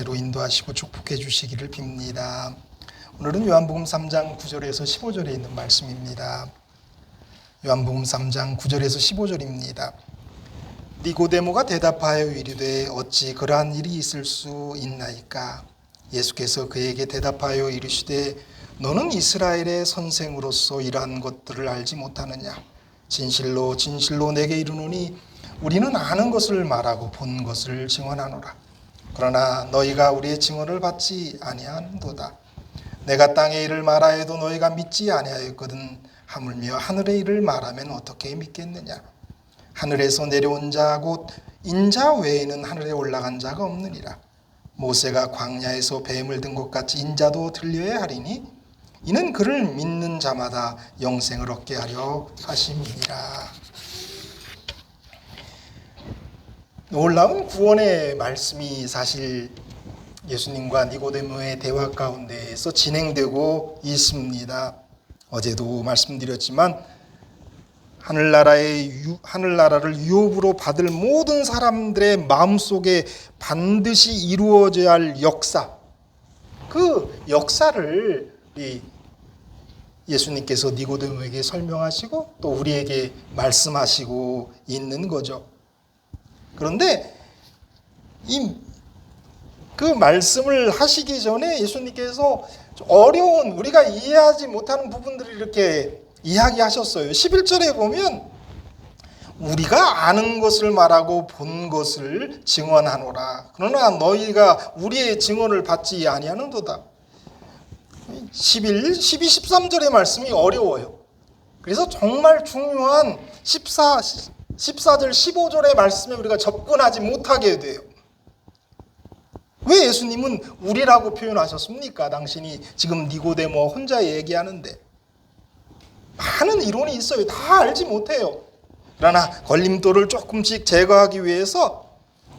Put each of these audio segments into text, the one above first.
은혜로 인도하시고 축복해 주시기를 빕니다. 오늘은 요한복음 3장 9절에서 15절에 있는 말씀입니다. 요한복음 3장 9절에서 15절입니다. 니고데모가 대답하여 이르되 어찌 그러한 일이 있을 수 있나이까? 예수께서 그에게 대답하여 이르시되 너는 이스라엘의 선생으로서 이러한 것들을 알지 못하느냐? 진실로 진실로 내게 이르노니 우리는 아는 것을 말하고 본 것을 증언하노라. 그러나 너희가 우리의 증언을 받지 아니하는도다. 내가 땅의 일을 말하여도 너희가 믿지 아니하였거든. 하물며 하늘의 일을 말하면 어떻게 믿겠느냐? 하늘에서 내려온 자 곧 인자 외에는 하늘에 올라간 자가 없느니라. 모세가 광야에서 뱀을 든 것 같이 인자도 들려야 하리니 이는 그를 믿는 자마다 영생을 얻게 하려 하심이니라. 놀라운 구원의 말씀이 사실 예수님과 니고데모의 대화 가운데에서 진행되고 있습니다. 어제도 말씀드렸지만 하늘나라를 유업으로 받을 모든 사람들의 마음속에 반드시 이루어져야 할 역사, 그 역사를 예수님께서 니고데모에게 설명하시고 또 우리에게 말씀하시고 있는 거죠. 그런데 그 말씀을 하시기 전에 예수님께서 어려운 우리가 이해하지 못하는 부분들을 이렇게 이야기하셨어요. 11절에 보면 우리가 아는 것을 말하고 본 것을 증언하노라. 그러나 너희가 우리의 증언을 받지 아니하는도다. 12, 13절의 말씀이 어려워요. 그래서 정말 중요한 14절, 15절의 말씀에 우리가 접근하지 못하게 돼요. 왜 예수님은 우리라고 표현하셨습니까? 당신이 지금 니고데모 혼자 얘기하는데 많은 이론이 있어요. 다 알지 못해요. 그러나 걸림돌을 조금씩 제거하기 위해서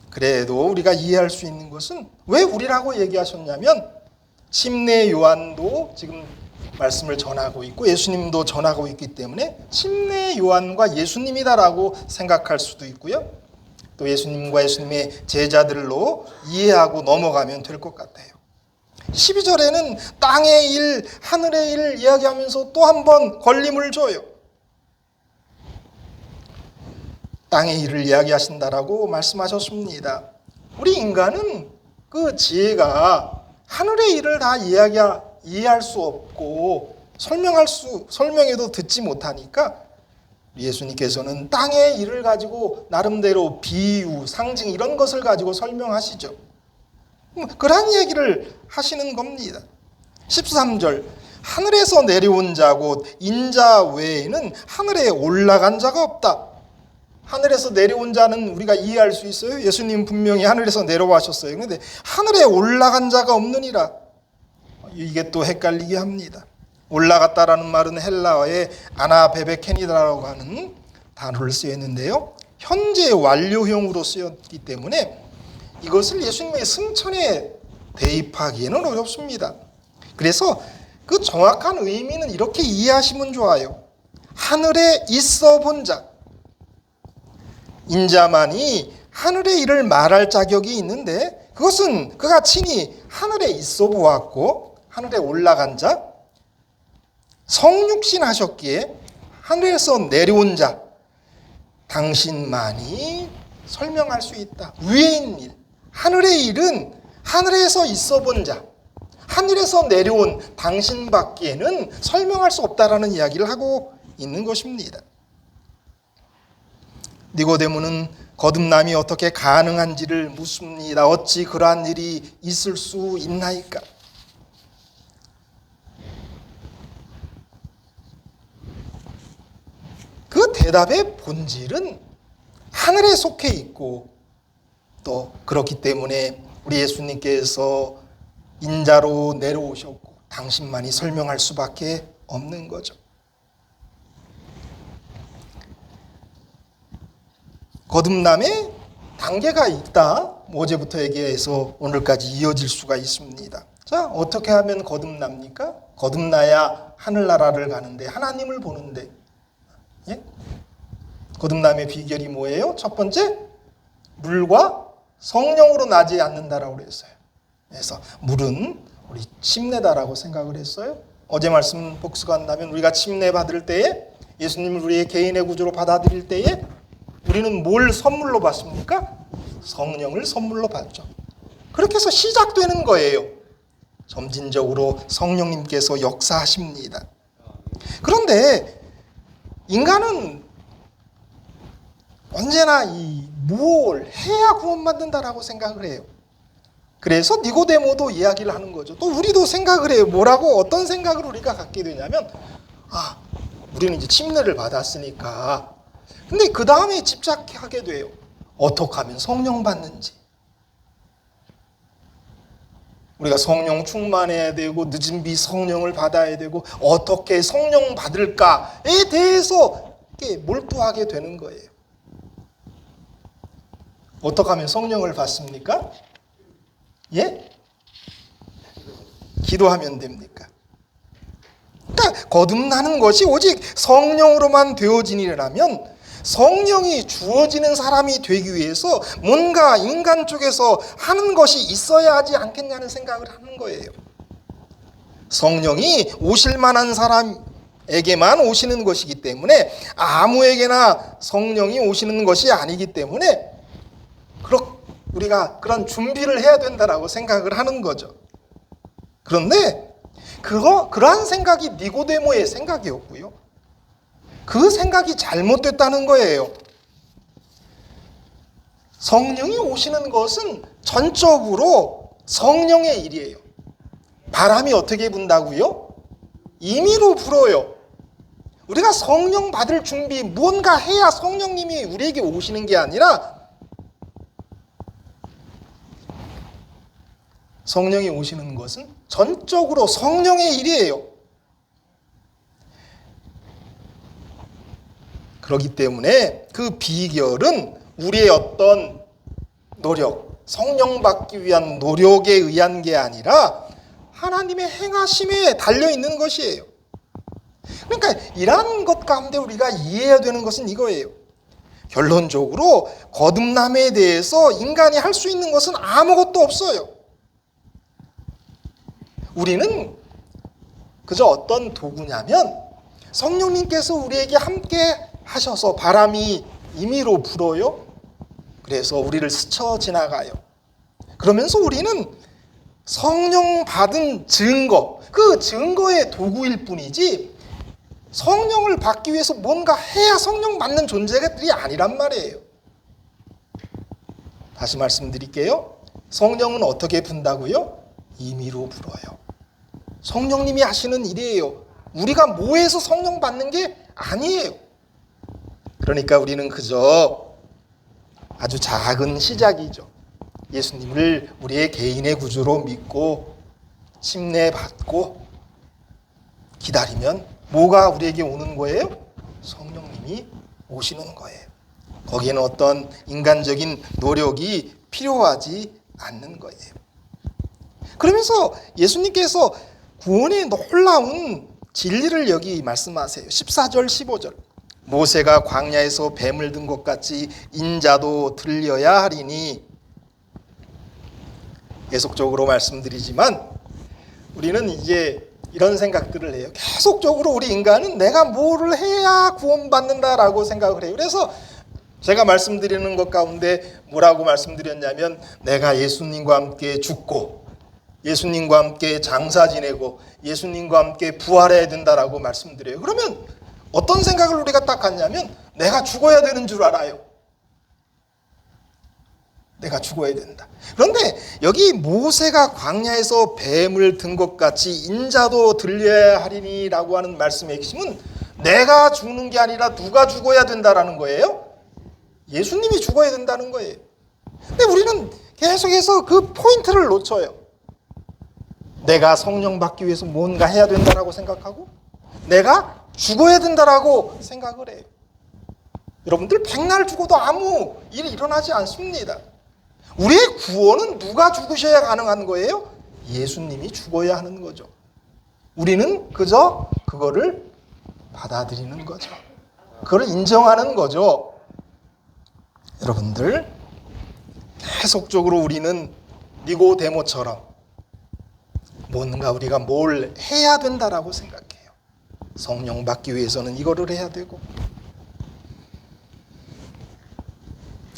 그래도 우리가 이해할 수 있는 것은 왜 우리라고 얘기하셨냐면 침례 요한도 지금 말씀을 전하고 있고 예수님도 전하고 있기 때문에 침례 요한과 예수님이다라고 생각할 수도 있고요. 또 예수님과 예수님의 제자들로 이해하고 넘어가면 될 것 같아요. 12절에는 땅의 일, 하늘의 일 이야기하면서 또 한 번 걸림을 줘요. 땅의 일을 이야기하신다라고 말씀하셨습니다. 우리 인간은 그 지혜가 하늘의 일을 다 이해할 수 없고 설명해도 듣지 못하니까 예수님께서는 땅의 일을 가지고 나름대로 비유, 상징 이런 것을 가지고 설명하시죠. 그러한 얘기를 하시는 겁니다. 13절 하늘에서 내려온 자 곧 인자 외에는 하늘에 올라간 자가 없다. 하늘에서 내려온 자는 우리가 이해할 수 있어요. 예수님 분명히 하늘에서 내려와셨어요. 그런데 하늘에 올라간 자가 없느니라. 이게 또 헷갈리게 합니다. 올라갔다라는 말은 헬라어의 아나베베케니다라고 하는 단어를 쓰였는데요. 현재 완료형으로 쓰였기 때문에 이것을 예수님의 승천에 대입하기에는 어렵습니다. 그래서 그 정확한 의미는 이렇게 이해하시면 좋아요. 하늘에 있어 본 자, 인자만이 하늘의 일을 말할 자격이 있는데 그것은 그가 친히 하늘에 있어 보았고 하늘에 올라간 자, 성육신 하셨기에 하늘에서 내려온 자, 당신만이 설명할 수 있다. 위인 일, 하늘의 일은 하늘에서 있어 본 자, 하늘에서 내려온 당신밖에는 설명할 수 없다라는 이야기를 하고 있는 것입니다. 니고데모는 거듭남이 어떻게 가능한지를 묻습니다. 어찌 그러한 일이 있을 수 있나이까? 그 대답의 본질은 하늘에 속해 있고 또 그렇기 때문에 우리 예수님께서 인자로 내려오셨고 당신만이 설명할 수밖에 없는 거죠. 거듭남에 단계가 있다. 어제부터 얘기해서 오늘까지 이어질 수가 있습니다. 자, 어떻게 하면 거듭납니까? 거듭나야 하늘나라를 가는데 하나님을 보는데 예? 거듭남의 비결이 뭐예요? 첫 번째, 물과 성령으로 나지 않는다라고 그랬어요. 그래서 물은 우리 침례다라고 생각을 했어요. 어제 말씀 복수가 한다면 우리가 침례 받을 때에 예수님을 우리의 개인의 구주로 받아들일 때에 우리는 뭘 선물로 받습니까? 성령을 선물로 받죠. 그렇게 해서 시작되는 거예요. 점진적으로 성령님께서 역사하십니다. 그런데 인간은 언제나 뭘 해야 구원받는다라고 생각을 해요. 그래서 니고데모도 이야기를 하는 거죠. 또 우리도 생각을 해요. 뭐라고 어떤 생각을 우리가 갖게 되냐면 우리는 이제 침례를 받았으니까 근데 그 다음에 집착하게 돼요. 어떻게 하면 성령 받는지. 우리가 성령 충만해야 되고 늦은 비 성령을 받아야 되고 어떻게 성령 받을까에 대해서 몰두하게 되는 거예요. 어떻게 하면 성령을 받습니까? 예? 기도하면 됩니까? 그러니까 거듭나는 것이 오직 성령으로만 되어지니라면 성령이 주어지는 사람이 되기 위해서 뭔가 인간 쪽에서 하는 것이 있어야 하지 않겠냐는 생각을 하는 거예요. 성령이 오실 만한 사람에게만 오시는 것이기 때문에 아무에게나 성령이 오시는 것이 아니기 때문에 우리가 그런 준비를 해야 된다라고 생각을 하는 거죠. 그런데 그러한 생각이 니고데모의 생각이었고요. 그 생각이 잘못됐다는 거예요. 성령이 오시는 것은 전적으로 성령의 일이에요. 바람이 어떻게 분다고요? 임의로 불어요. 우리가 성령 받을 준비, 무언가 해야 성령님이 우리에게 오시는 게 아니라 성령이 오시는 것은 전적으로 성령의 일이에요. 그렇기 때문에 그 비결은 우리의 어떤 노력, 성령 받기 위한 노력에 의한 게 아니라 하나님의 행하심에 달려있는 것이에요. 그러니까 이러한 것 가운데 우리가 이해해야 되는 것은 이거예요. 결론적으로 거듭남에 대해서 인간이 할 수 있는 것은 아무것도 없어요. 우리는 그저 어떤 도구냐면 성령님께서 우리에게 함께 하셔서 바람이 임의로 불어요. 그래서 우리를 스쳐 지나가요. 그러면서 우리는 성령 받은 증거, 그 증거의 도구일 뿐이지 성령을 받기 위해서 뭔가 해야 성령 받는 존재들이 아니란 말이에요. 다시 말씀드릴게요. 성령은 어떻게 분다고요? 임의로 불어요. 성령님이 하시는 일이에요. 우리가 뭐해서 성령 받는 게 아니에요. 그러니까 우리는 그저 아주 작은 시작이죠. 예수님을 우리의 개인의 구주로 믿고 침례 받고 기다리면 뭐가 우리에게 오는 거예요? 성령님이 오시는 거예요. 거기에는 어떤 인간적인 노력이 필요하지 않는 거예요. 그러면서 예수님께서 구원의 놀라운 진리를 여기 말씀하세요. 14절 15절. 모세가 광야에서 뱀을 든 것 같이 인자도 들려야 하리니. 계속적으로 말씀드리지만 우리는 이제 이런 생각들을 해요. 계속적으로 우리 인간은 내가 뭐를 해야 구원받는다라고 생각을 해요. 그래서 제가 말씀드리는 것 가운데 뭐라고 말씀드렸냐면 내가 예수님과 함께 죽고 예수님과 함께 장사 지내고 예수님과 함께 부활해야 된다라고 말씀드려요. 그러면 어떤 생각을 우리가 딱 갖냐면 내가 죽어야 되는 줄 알아요. 내가 죽어야 된다. 그런데 여기 모세가 광야에서 뱀을 든 것 같이 인자도 들려야 하리니 라고 하는 말씀의 핵심은 내가 죽는 게 아니라 누가 죽어야 된다라는 거예요. 예수님이 죽어야 된다는 거예요. 근데 우리는 계속해서 그 포인트를 놓쳐요. 내가 성령 받기 위해서 뭔가 해야 된다라고 생각하고 내가 죽어야 된다라고 생각을 해요. 여러분들 백날 죽어도 아무 일이 일어나지 않습니다. 우리의 구원은 누가 죽으셔야 가능한 거예요? 예수님이 죽어야 하는 거죠. 우리는 그저 그거를 받아들이는 거죠. 그걸 인정하는 거죠. 여러분들 계속적으로 우리는 니고데모처럼 뭔가 우리가 뭘 해야 된다라고 생각해요. 성령 받기 위해서는 이거를 해야 되고,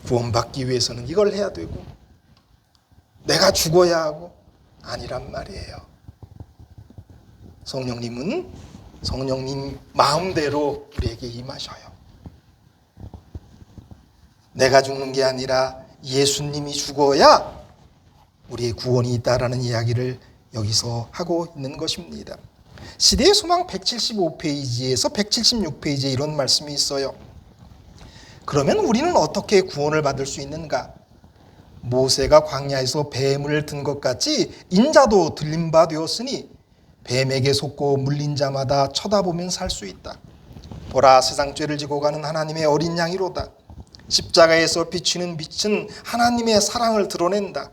구원받기 위해서는 이걸 해야 되고, 내가 죽어야 하고, 아니란 말이에요. 성령님은 성령님 마음대로 우리에게 임하셔요. 내가 죽는 게 아니라 예수님이 죽어야 우리의 구원이 있다라는 이야기를 여기서 하고 있는 것입니다. 시대의 소망 175페이지에서 176페이지에 이런 말씀이 있어요. 그러면 우리는 어떻게 구원을 받을 수 있는가? 모세가 광야에서 뱀을 든 것 같이 인자도 들린 바 되었으니 뱀에게 속고 물린 자마다 쳐다보면 살 수 있다. 보라, 세상 죄를 지고 가는 하나님의 어린 양이로다. 십자가에서 비추는 빛은 하나님의 사랑을 드러낸다.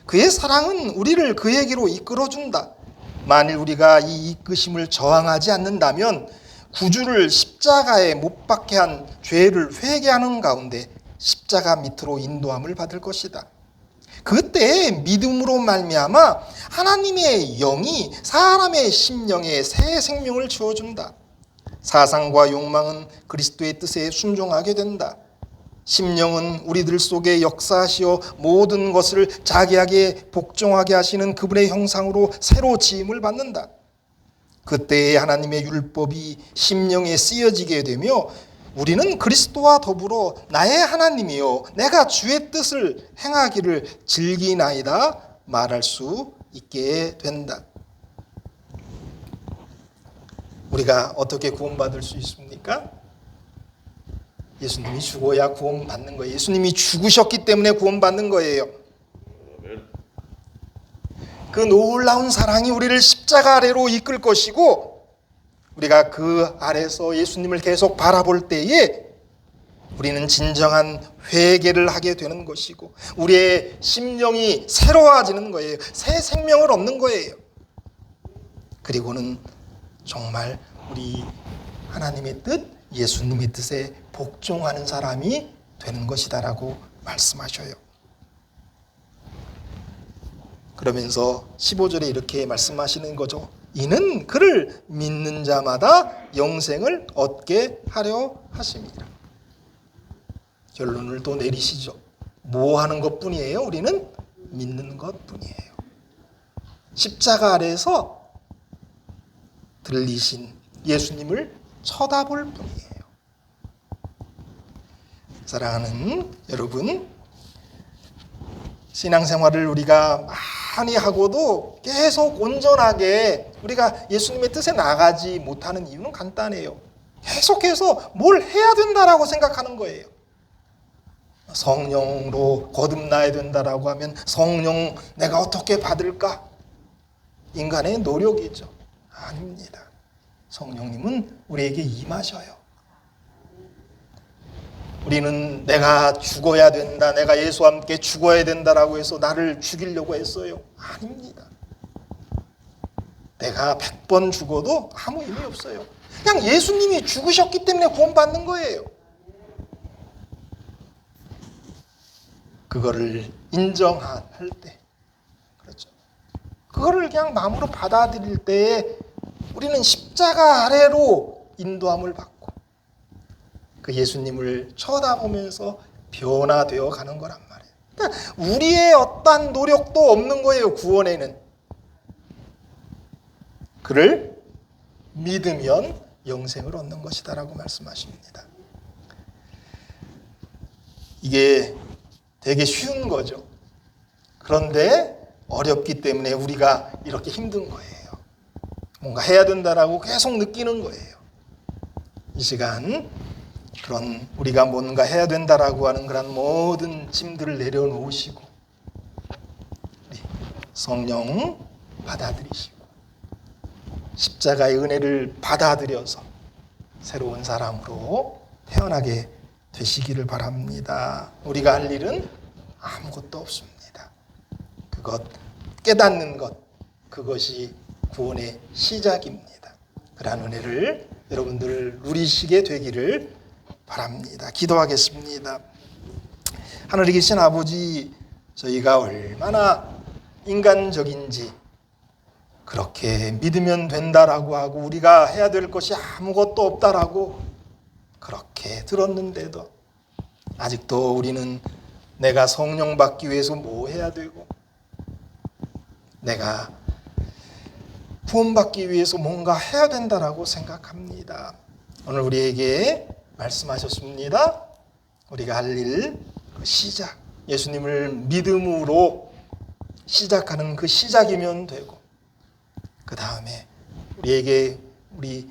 그의 사랑은 우리를 그에게로 이끌어준다. 만일 우리가 이 이끄심을 저항하지 않는다면 구주를 십자가에 못 박게 한 죄를 회개하는 가운데 십자가 밑으로 인도함을 받을 것이다. 그때 믿음으로 말미암아 하나님의 영이 사람의 심령에 새 생명을 주어준다. 사상과 욕망은 그리스도의 뜻에 순종하게 된다. 심령은 우리들 속에 역사하시어 모든 것을 자기에게 복종하게 하시는 그분의 형상으로 새로 지음을 받는다. 그때의 하나님의 율법이 심령에 쓰여지게 되며 우리는 그리스도와 더불어 나의 하나님이요 내가 주의 뜻을 행하기를 즐기나이다 말할 수 있게 된다. 우리가 어떻게 구원받을 수 있습니까? 예수님이 죽어야 구원받는 거예요. 예수님이 죽으셨기 때문에 구원받는 거예요. 그 놀라운 사랑이 우리를 십자가 아래로 이끌 것이고, 우리가 그 아래서 예수님을 계속 바라볼 때에 우리는 진정한 회개를 하게 되는 것이고 우리의 심령이 새로워지는 거예요. 새 생명을 얻는 거예요. 그리고는 정말 우리 하나님의 뜻, 예수님의 뜻에 복종하는 사람이 되는 것이다라고 말씀하셔요. 그러면서 15절에 이렇게 말씀하시는 거죠. 이는 그를 믿는 자마다 영생을 얻게 하려 하심이라. 결론을 또 내리시죠. 뭐 하는 것뿐이에요? 우리는 믿는 것뿐이에요. 십자가 아래에서 들리신 예수님을 쳐다볼 뿐이에요. 사랑하는 여러분, 신앙생활을 우리가 많이 하고도 계속 온전하게 우리가 예수님의 뜻에 나가지 못하는 이유는 간단해요. 계속해서 뭘 해야 된다라고 생각하는 거예요. 성령으로 거듭나야 된다라고 하면 성령 내가 어떻게 받을까? 인간의 노력이죠. 아닙니다. 성령님은 우리에게 임하셔요. 우리는 내가 죽어야 된다, 내가 예수와 함께 죽어야 된다라고 해서 나를 죽이려고 했어요. 아닙니다. 내가 100번 죽어도 아무 의미 없어요. 그냥 예수님이 죽으셨기 때문에 구원받는 거예요. 그거를 인정할 때, 그렇죠. 그거를 그냥 마음으로 받아들일 때에 우리는 십자가 아래로 인도함을 받고 그 예수님을 쳐다보면서 변화되어 가는 거란 말이에요. 그러니까 우리의 어떠한 노력도 없는 거예요. 구원에는. 그를 믿으면 영생을 얻는 것이다라고 말씀하십니다. 이게 되게 쉬운 거죠. 그런데 어렵기 때문에 우리가 이렇게 힘든 거예요. 뭔가 해야 된다라고 계속 느끼는 거예요. 이 시간 그런 우리가 뭔가 해야 된다라고 하는 그런 모든 짐들을 내려놓으시고 성령 받아들이시고 십자가의 은혜를 받아들여서 새로운 사람으로 태어나게 되시기를 바랍니다. 우리가 할 일은 아무것도 없습니다. 그것 깨닫는 것, 그것이 구원의 시작입니다. 그러한 은혜를 여러분들 누리시게 되기를 바랍니다. 기도하겠습니다. 하늘에 계신 아버지, 저희가 얼마나 인간적인지 그렇게 믿으면 된다라고 하고 우리가 해야 될 것이 아무것도 없다라고 그렇게 들었는데도 아직도 우리는 내가 성령 받기 위해서 뭐 해야 되고 내가 구원받기 위해서 뭔가 해야 된다라고 생각합니다. 오늘 우리에게 말씀하셨습니다. 우리가 할 일, 그 시작, 예수님을 믿음으로 시작하는 그 시작이면 되고 그 다음에 우리에게 우리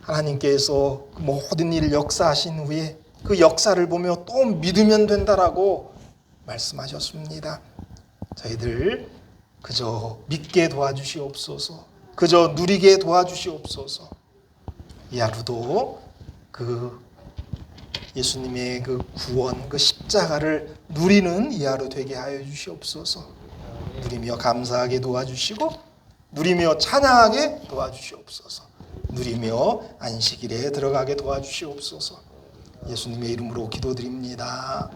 하나님께서 모든 일을 역사하신 후에 그 역사를 보며 또 믿으면 된다라고 말씀하셨습니다. 저희들 그저 믿게 도와주시옵소서. 그저 누리게 도와주시옵소서. 이 하루도 그 예수님의 그 구원, 그 십자가를 누리는 이 하루 되게 하여 주시옵소서. 누리며 감사하게 도와주시고 누리며 찬양하게 도와주시옵소서. 누리며 안식일에 들어가게 도와주시옵소서. 예수님의 이름으로 기도드립니다.